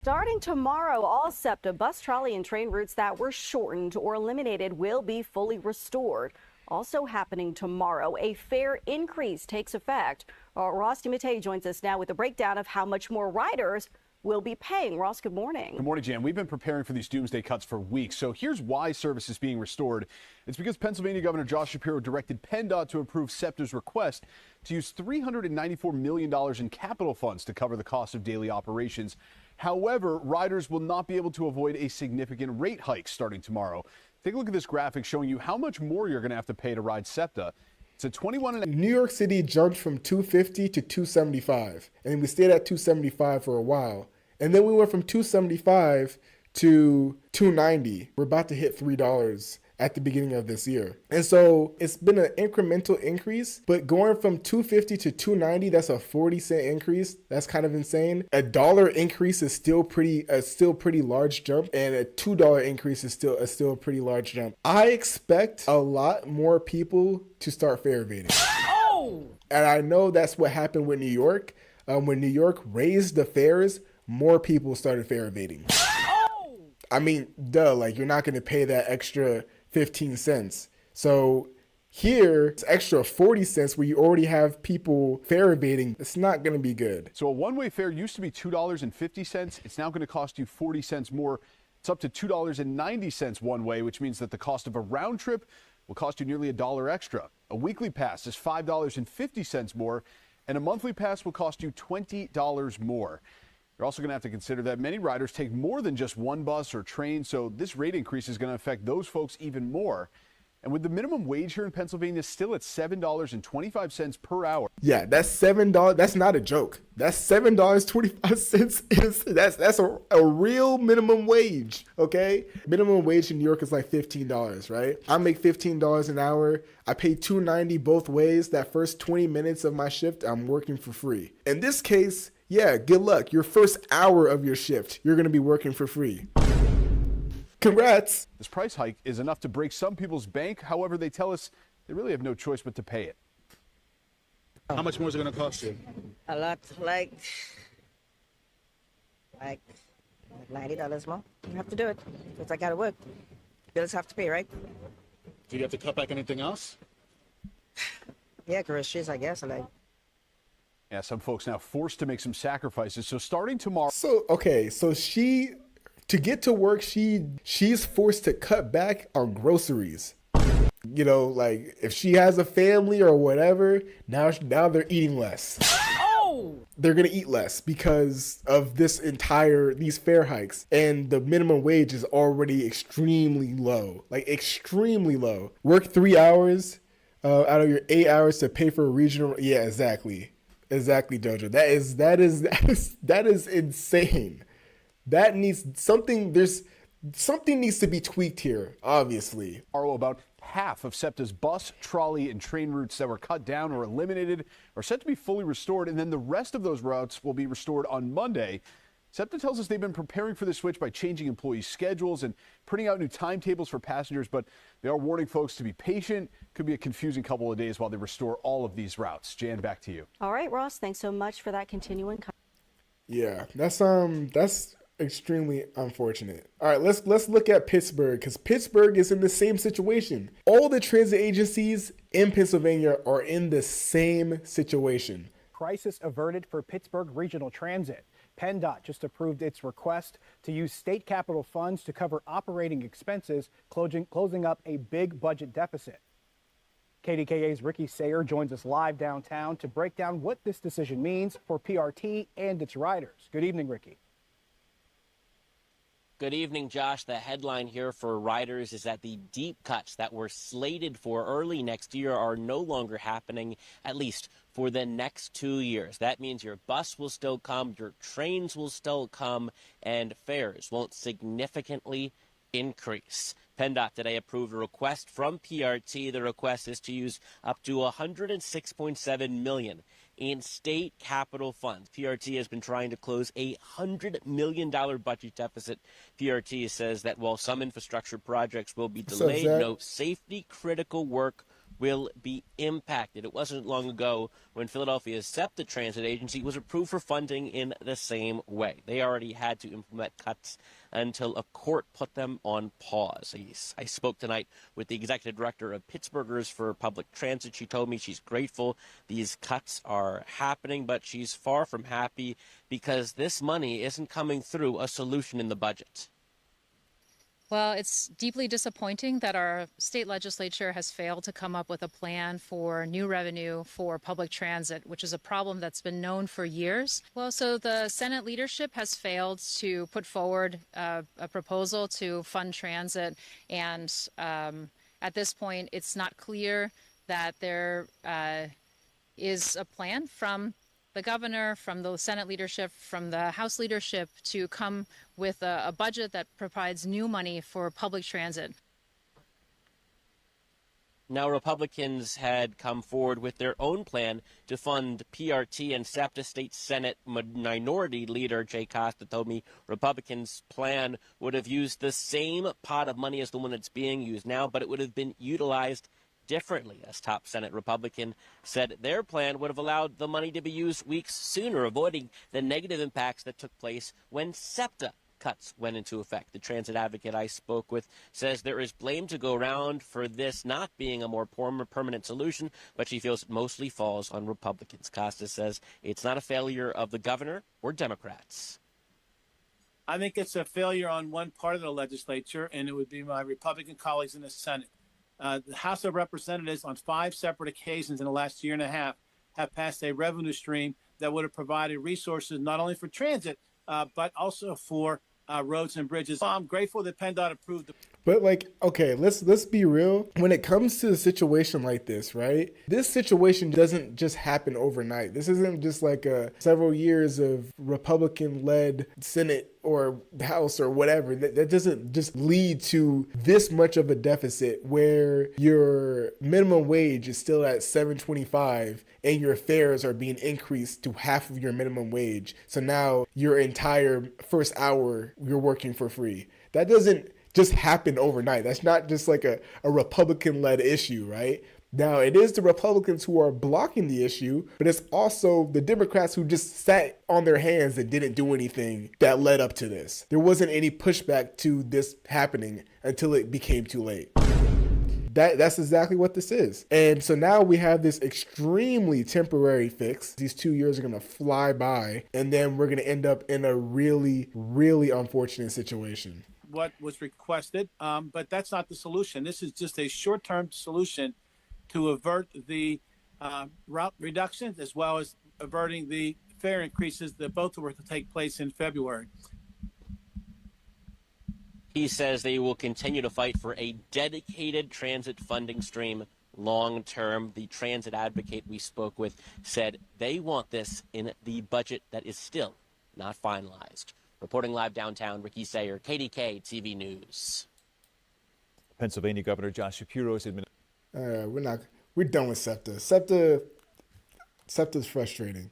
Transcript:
Starting tomorrow, all SEPTA bus, trolley, and train routes that were shortened or eliminated will be fully restored. Also happening tomorrow, a fare increase takes effect. Ross DiMattei joins us now with a breakdown of how much more riders will be paying. Ross, good morning. Good morning, Jan. We've been preparing for these doomsday cuts for weeks. So here's why service is being restored. It's because Pennsylvania Governor Josh Shapiro directed PennDOT to approve SEPTA's request to use $394 million in capital funds to cover the cost of daily operations. However, riders will not be able to avoid a significant rate hike starting tomorrow. Take a look at this graphic showing you how much more you're going to have to pay to ride SEPTA. It's a 21 New York City jumped from 250 to 275, and we stayed at 275 for a while. And then we went from 275 to 290. We're about to hit $3 at the beginning of this year. And so it's been an incremental increase, but going from 250 to 290, that's a 40-cent increase. That's kind of insane. A dollar increase is still pretty large jump, and a $2 increase is still a pretty large jump. I expect a lot more people to start fare evading. Oh! And I know that's what happened with New York. When New York raised the fares, more people started fare evading. Oh! I mean, duh, like you're not going to pay that extra 15 cents. So here, it's extra 40 cents where you already have people fare evading. It's not going to be good. So a one-way fare used to be $2.50. It's now going to cost you 40 cents more. It's up to $2.90 one way, which means that the cost of a round trip will cost you nearly $1 extra. A weekly pass is $5.50 more, and a monthly pass will cost you $20 more. You're also going to have to consider that many riders take more than just one bus or train, so this rate increase is going to affect those folks even more. And with the minimum wage here in Pennsylvania still at $7.25 per hour. Yeah, that's $7. That's not a joke. That's $7.25. That's a real minimum wage, okay? Minimum wage in New York is like $15, right? I make $15 an hour. I pay $2.90 both ways. That first 20 minutes of my shift, I'm working for free. In this case, yeah, good luck. Your first hour of your shift, you're going to be working for free. Congrats. This price hike is enough to break some people's bank. However, they tell us they really have no choice but to pay it. How much more is it going to cost you? A lot, like $90 more. You have to do it because I got to work. Bills have to pay, right? Do you have to cut back anything else? Yeah, groceries, I guess. Yeah, some folks now forced to make some sacrifices. So starting tomorrow. So to get to work, she's forced to cut back on groceries. You know, like if she has a family or whatever, now they're eating less. Oh! They're gonna eat less because of these fare hikes, and the minimum wage is already extremely low, like extremely low. Work 3 hours out of your 8 hours to pay for a regional. Yeah, exactly, Jojo. That is insane. That needs something. Something needs to be tweaked here, obviously. About half of SEPTA's bus, trolley, and train routes that were cut down or eliminated are set to be fully restored, and then the rest of those routes will be restored on Monday. SEPTA tells us they've been preparing for this switch by changing employee schedules and printing out new timetables for passengers, but they are warning folks to be patient. Could be a confusing couple of days while they restore all of these routes. Jan, back to you. All right, Ross, thanks so much for that continuing. Yeah, that's extremely unfortunate. All right, let's look at Pittsburgh, because Pittsburgh is in the same situation. All the transit agencies in Pennsylvania are in the same situation. Crisis averted for Pittsburgh Regional Transit. PennDOT just approved its request to use state capital funds to cover operating expenses, closing up a big budget deficit. KDKA's Ricky Sayer joins us live downtown to break down what this decision means for PRT and its riders. Good evening, Ricky. Good evening, Josh. The headline here for riders is that the deep cuts that were slated for early next year are no longer happening, at least for the next 2 years. That means your bus will still come, your trains will still come, and fares won't significantly increase. PennDOT today approved a request from PRT. The request is to use up to $106.7 million in state capital funds. PRT has been trying to close a $100 million budget deficit. PRT says that while some infrastructure projects will be delayed, no safety critical work will be impacted. It wasn't long ago when Philadelphia's SEPTA transit agency was approved for funding in the same way. They already had to implement cuts until a court put them on pause. I spoke tonight with the executive director of Pittsburghers for Public Transit. She told me she's grateful these cuts are happening, but she's far from happy because this money isn't coming through a solution in the budget. Well, it's deeply disappointing that our state legislature has failed to come up with a plan for new revenue for public transit, which is a problem that's been known for years. Well, so the Senate leadership has failed to put forward a proposal to fund transit, and at this point, it's not clear that there is a plan from the governor, from the Senate leadership, from the House leadership to come with a budget that provides new money for public transit. Now, Republicans had come forward with their own plan to fund PRT, and SEPTA State Senate Minority Leader Jay Costa told me Republicans' plan would have used the same pot of money as the one that's being used now, but it would have been utilized differently. As top Senate Republican said, their plan would have allowed the money to be used weeks sooner, avoiding the negative impacts that took place when SEPTA cuts went into effect. The transit advocate I spoke with says there is blame to go around for this not being a more permanent solution, but she feels it mostly falls on Republicans. Costa says it's not a failure of the governor or Democrats. I think it's a failure on one part of the legislature, and it would be my Republican colleagues in the Senate. The House of Representatives on 5 separate occasions in the last year and a half have passed a revenue stream that would have provided resources not only for transit, but also for roads and bridges. I'm grateful that PennDOT approved the. But like, okay, let's be real. When it comes to a situation like this, right? This situation doesn't just happen overnight. This isn't just like several years of Republican-led Senate or House or whatever. That doesn't just lead to this much of a deficit where your minimum wage is still at $7.25 and your fares are being increased to half of your minimum wage. So now your entire first hour you're working for free. That doesn't just happen overnight. That's not just like a Republican-led issue, right? Now, it is the Republicans who are blocking the issue, but it's also the Democrats who just sat on their hands and didn't do anything that led up to this. There wasn't any pushback to this happening until it became too late. That's exactly what this is. And so now we have this extremely temporary fix. These 2 years are going to fly by, and then we're going to end up in a really, really unfortunate situation. What was requested, but that's not the solution. This is just a short-term solution to avert the route reductions as well as averting the fare increases that both were to take place in February. He says they will continue to fight for a dedicated transit funding stream long term. The transit advocate we spoke with said they want this in the budget that is still not finalized. Reporting live downtown, Ricky Sayer, KDK TV News. Pennsylvania Governor Josh Shapiro's we're done with SEPTA. SEPTA's frustrating.